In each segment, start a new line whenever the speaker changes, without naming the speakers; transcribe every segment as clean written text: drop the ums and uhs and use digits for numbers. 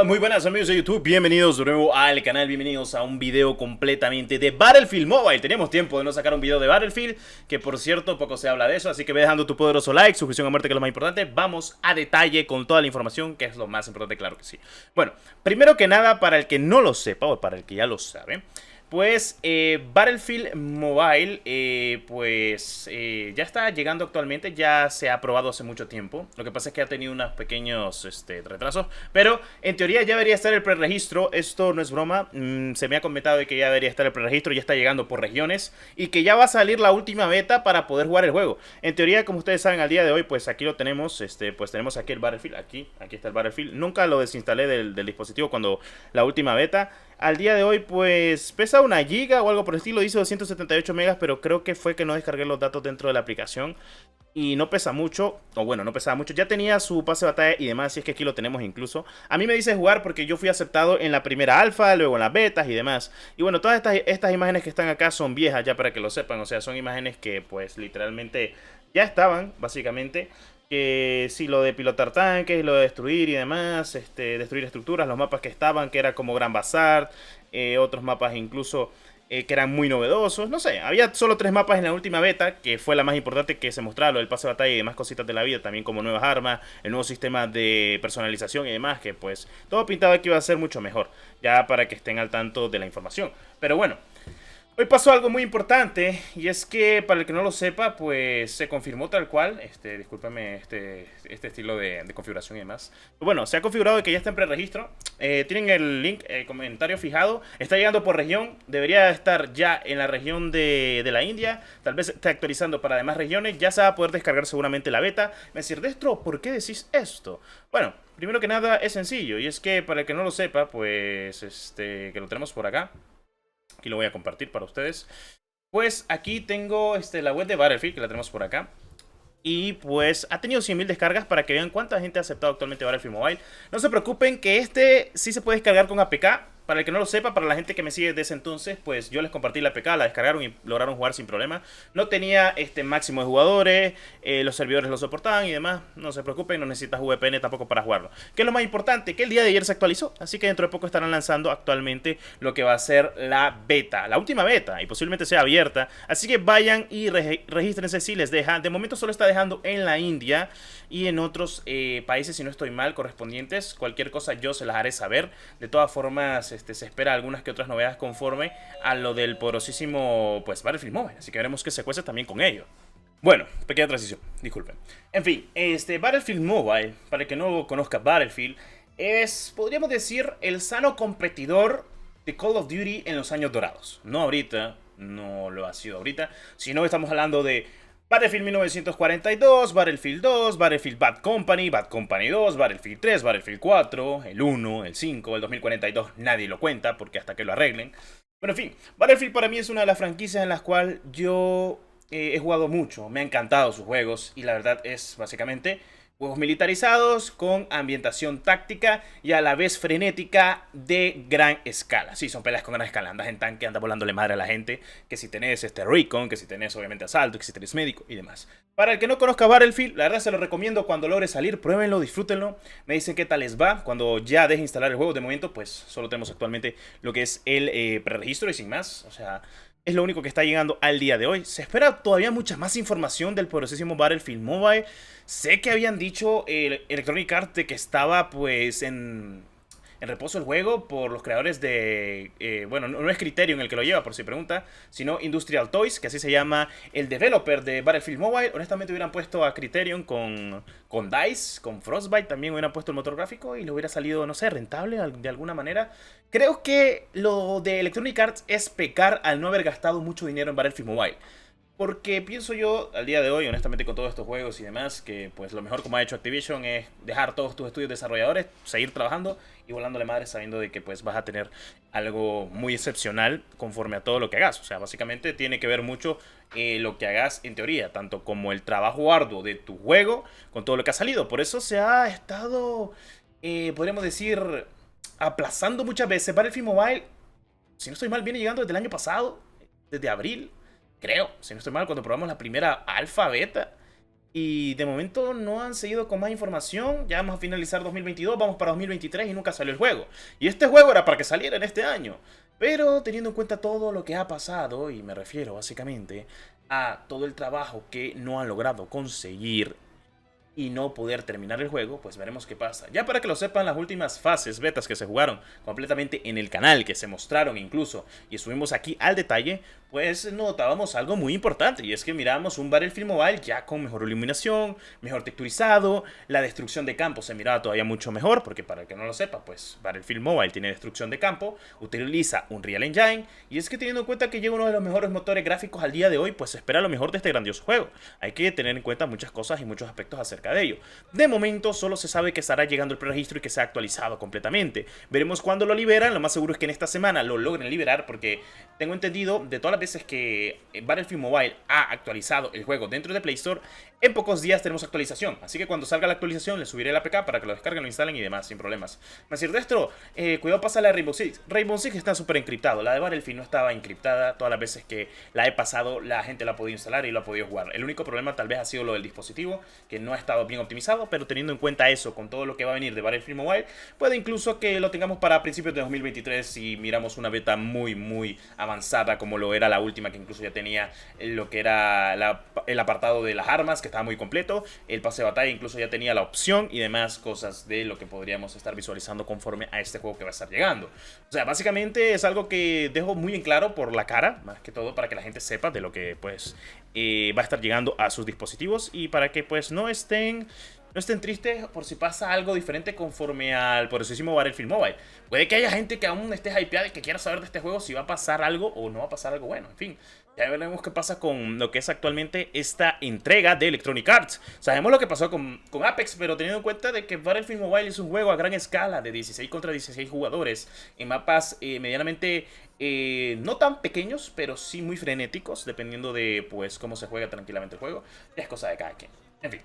Muy buenas amigos de YouTube, bienvenidos de nuevo al canal, bienvenidos a un video completamente de Battlefield Mobile. Teníamos tiempo de no sacar un video de Battlefield, que por cierto poco se habla de eso, así que ve dejando tu poderoso like, suscripción a muerte, que es lo más importante. Vamos a detalle con toda la información, que es lo más importante, claro que sí. Bueno, primero que nada, para el que no lo sepa, o para el que ya lo sabe, pues Battlefield Mobile ya está llegando actualmente, ya se ha aprobado hace mucho tiempo. Lo que pasa es que ha tenido unos pequeños retrasos, pero en teoría ya debería estar el preregistro. Esto no es broma, se me ha comentado de que ya debería estar el preregistro, ya está llegando por regiones y que ya va a salir la última beta para poder jugar el juego. En teoría, como ustedes saben, al día de hoy pues aquí lo tenemos, pues tenemos aquí el Battlefield, aquí está el Battlefield. Nunca lo desinstalé del dispositivo cuando la última beta. Al día de hoy pues pesa una giga o algo por el estilo, dice 278 megas, pero creo que fue que no descargué los datos dentro de la aplicación y no pesa mucho, o bueno, no pesaba mucho. Ya tenía su pase de batalla y demás, y es que aquí lo tenemos incluso. A mí me dice jugar porque yo fui aceptado en la primera alfa, luego en las betas y demás. Y bueno, todas estas imágenes que están acá son viejas ya, para que lo sepan, o sea, son imágenes que pues literalmente ya estaban, básicamente. Que sí, lo de pilotar tanques, lo de destruir y demás, destruir estructuras, los mapas que estaban, que era como Gran Bazar, otros mapas incluso que eran muy novedosos, no sé, había solo 3 mapas en la última beta, que fue la más importante que se mostraba, lo del pase de batalla y demás cositas de la vida, también como nuevas armas, el nuevo sistema de personalización y demás, que pues todo pintaba que iba a ser mucho mejor, ya para que estén al tanto de la información. Pero bueno, hoy pasó algo muy importante, y es que, para el que no lo sepa, pues se confirmó tal cual, discúlpame este estilo de configuración y demás. Bueno, se ha configurado que ya está en preregistro, tienen el link, el comentario fijado, está llegando por región, debería estar ya en la región de la India, tal vez esté actualizando para demás regiones, ya se va a poder descargar seguramente la beta. Me decir, Destro, ¿por qué decís esto? Bueno, primero que nada es sencillo, y es que para el que no lo sepa, pues, que lo tenemos por acá. Aquí lo voy a compartir para ustedes. Pues aquí tengo la web de Battlefield, que la tenemos por acá. Y pues ha tenido 100.000 descargas, para que vean cuánta gente ha aceptado actualmente Battlefield Mobile. No se preocupen que sí se puede descargar con APK. Para el que no lo sepa, para la gente que me sigue desde ese entonces, pues yo les compartí la APK, la descargaron y lograron jugar sin problema. No tenía máximo de jugadores, los servidores lo soportaban y demás. No se preocupen, no necesitas VPN tampoco para jugarlo. Que es lo más importante, que el día de ayer se actualizó, así que dentro de poco estarán lanzando actualmente lo que va a ser la beta, la última beta, y posiblemente sea abierta. Así que vayan y regístrense si les deja. De momento solo está dejando en la India y en otros países, si no estoy mal, correspondientes. Cualquier cosa yo se las haré saber. De todas formas, se espera algunas que otras novedades conforme a lo del poderosísimo pues Battlefield Mobile, así que veremos qué se cuece también con ello. Bueno, pequeña transición, disculpen. En fin, Battlefield Mobile, para el que no conozca Battlefield, es, podríamos decir, el sano competidor de Call of Duty en los años dorados. No ahorita, no lo ha sido ahorita, sino estamos hablando de Battlefield 1942, Battlefield 2, Battlefield Bad Company, Bad Company 2, Battlefield 3, Battlefield 4, el 1, el 5, el 2042 nadie lo cuenta porque hasta que lo arreglen. Bueno, en fin, Battlefield para mí es una de las franquicias en las cuales yo he jugado mucho, me han encantado sus juegos y la verdad es básicamente juegos militarizados con ambientación táctica y a la vez frenética de gran escala. Sí, son peleas con gran escala. Andas en tanque, andas volándole madre a la gente. Que si tenés Recon, que si tenés obviamente asalto, que si tenés médico y demás. Para el que no conozca Battlefield, la verdad se lo recomiendo cuando logre salir. Pruébenlo, disfrútenlo. Me dicen qué tal les va cuando ya deje instalar el juego. De momento, pues solo tenemos actualmente lo que es el preregistro y sin más. O sea, es lo único que está llegando al día de hoy. Se espera todavía mucha más información del poderosísimo Battlefield Mobile. Sé que habían dicho Electronic Arts de que estaba pues en reposo el juego por los creadores de... bueno, no es Criterion el que lo lleva, por si pregunta, sino Industrial Toys, que así se llama el developer de Battlefield Mobile. Honestamente hubieran puesto a Criterion con DICE, con Frostbite, también hubieran puesto el motor gráfico y le hubiera salido, no sé, rentable de alguna manera. Creo que lo de Electronic Arts es pecar al no haber gastado mucho dinero en Battlefield Mobile. Porque pienso yo, al día de hoy, honestamente con todos estos juegos y demás, que pues lo mejor como ha hecho Activision es dejar todos tus estudios desarrolladores, seguir trabajando y volándole madre sabiendo de que pues vas a tener algo muy excepcional conforme a todo lo que hagas. O sea, básicamente tiene que ver mucho lo que hagas en teoría, tanto como el trabajo arduo de tu juego con todo lo que ha salido. Por eso se ha estado, podríamos decir, aplazando muchas veces. Battlefield Mobile, si no estoy mal, viene llegando desde el año pasado, desde abril. Creo, si no estoy mal, cuando probamos la primera alfa, beta. Y de momento no han seguido con más información. Ya vamos a finalizar 2022, vamos para 2023 y nunca salió el juego. Y este juego era para que saliera en este año. Pero teniendo en cuenta todo lo que ha pasado, y me refiero básicamente a todo el trabajo que no han logrado conseguir y no poder terminar el juego, pues veremos qué pasa. Ya para que lo sepan, las últimas fases betas que se jugaron completamente en el canal, que se mostraron incluso y estuvimos aquí al detalle, pues notábamos algo muy importante, y es que mirábamos un Battlefield Mobile ya con mejor iluminación, mejor texturizado, la destrucción de campo se miraba todavía mucho mejor, porque para el que no lo sepa, pues Battlefield Mobile tiene destrucción de campo, utiliza un Unreal Engine, y es que teniendo en cuenta que lleva uno de los mejores motores gráficos al día de hoy, pues se espera lo mejor de este grandioso juego. Hay que tener en cuenta muchas cosas y muchos aspectos acerca de ello. De momento solo se sabe que estará llegando el preregistro y que se ha actualizado completamente. Veremos cuándo lo liberan, lo más seguro es que en esta semana lo logren liberar, porque tengo entendido de todas las veces que Battlefield Mobile ha actualizado el juego dentro de Play Store, en pocos días tenemos actualización. Así que cuando salga la actualización les subiré el APK para que lo descarguen, lo instalen y demás sin problemas. Macir Destro, cuidado, pasa la de Rainbow Six. Rainbow Six está súper encriptado. La de Battlefield no estaba encriptada. Todas las veces que la he pasado, la gente la ha podido instalar y lo ha podido jugar. El único problema tal vez ha sido lo del dispositivo, que no ha estado bien optimizado, pero teniendo en cuenta eso, con todo lo que va a venir de Battlefield Mobile, puede incluso que lo tengamos para principios de 2023 si miramos una beta muy avanzada como lo era la última, que incluso ya tenía lo que era el apartado de las armas, que estaba muy completo, el pase de batalla incluso ya tenía la opción y demás cosas de lo que podríamos estar visualizando conforme a este juego que va a estar llegando. O sea, básicamente es algo que dejo muy en claro por la cara, más que todo para que la gente sepa de lo que pues va a estar llegando a sus dispositivos, y para que pues no estén tristes por si pasa algo diferente conforme al poderosísimo Battlefield Mobile. Puede que haya gente que aún esté hypeada y que quiera saber de este juego si va a pasar algo o no va a pasar algo bueno. En fin, ya veremos qué pasa con lo que es actualmente esta entrega de Electronic Arts. Sabemos lo que pasó con Apex, pero teniendo en cuenta de que Battlefield Mobile es un juego a gran escala de 16 contra 16 jugadores en mapas medianamente no tan pequeños, pero sí muy frenéticos, dependiendo de pues cómo se juega tranquilamente el juego. Ya es cosa de cada quien. En fin.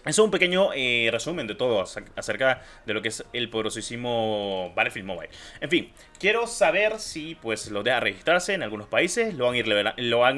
Eso es un pequeño resumen de todo acerca de lo que es el poderosísimo Battlefield Mobile. En fin, quiero saber si pues lo deja registrarse en algunos países, lo van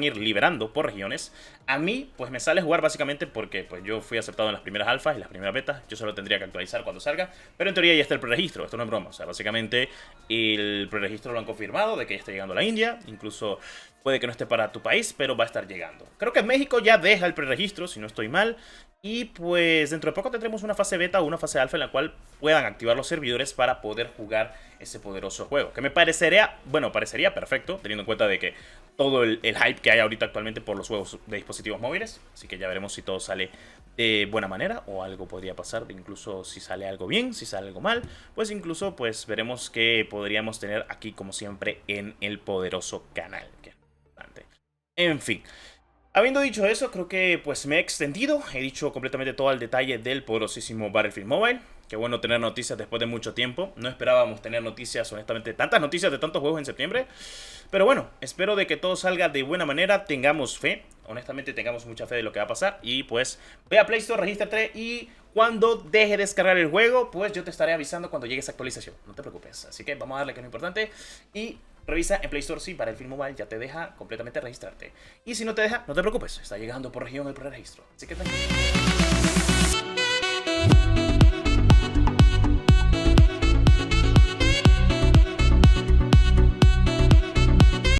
a ir liberando por regiones. A mí pues me sale jugar básicamente porque pues yo fui aceptado en las primeras alfas y las primeras betas. Yo solo tendría que actualizar cuando salga, pero en teoría ya está el preregistro, esto no es broma. O sea, básicamente el preregistro lo han confirmado de que ya está llegando a la India. Incluso puede que no esté para tu país, pero va a estar llegando. Creo que México ya deja el preregistro, si no estoy mal. Y pues dentro de poco tendremos una fase beta o una fase alfa en la cual puedan activar los servidores para poder jugar ese poderoso juego. Que me parecería, bueno, parecería perfecto, teniendo en cuenta de que todo el hype que hay ahorita actualmente por los juegos de dispositivos móviles. Así que ya veremos si todo sale de buena manera o algo podría pasar, incluso si sale algo bien, si sale algo mal, pues incluso pues veremos qué podríamos tener aquí como siempre en el poderoso canal. Que es importante. En fin. Habiendo dicho eso, creo que pues me he extendido, he dicho completamente todo el detalle del poderosísimo Battlefield Mobile. Qué bueno tener noticias después de mucho tiempo. No esperábamos tener noticias, honestamente, tantas noticias de tantos juegos en septiembre. Pero bueno, espero de que todo salga de buena manera, tengamos fe. Honestamente, tengamos mucha fe de lo que va a pasar. Y pues, ve a Play Store, regístrate y cuando deje de descargar el juego, pues yo te estaré avisando cuando llegue esa actualización. No te preocupes. Así que vamos a darle que es lo importante. Y revisa en Play Store si Battlefield Mobile ya te deja completamente registrarte. Y si no te deja, no te preocupes. Está llegando por región el preregistro. Así que tranquilo.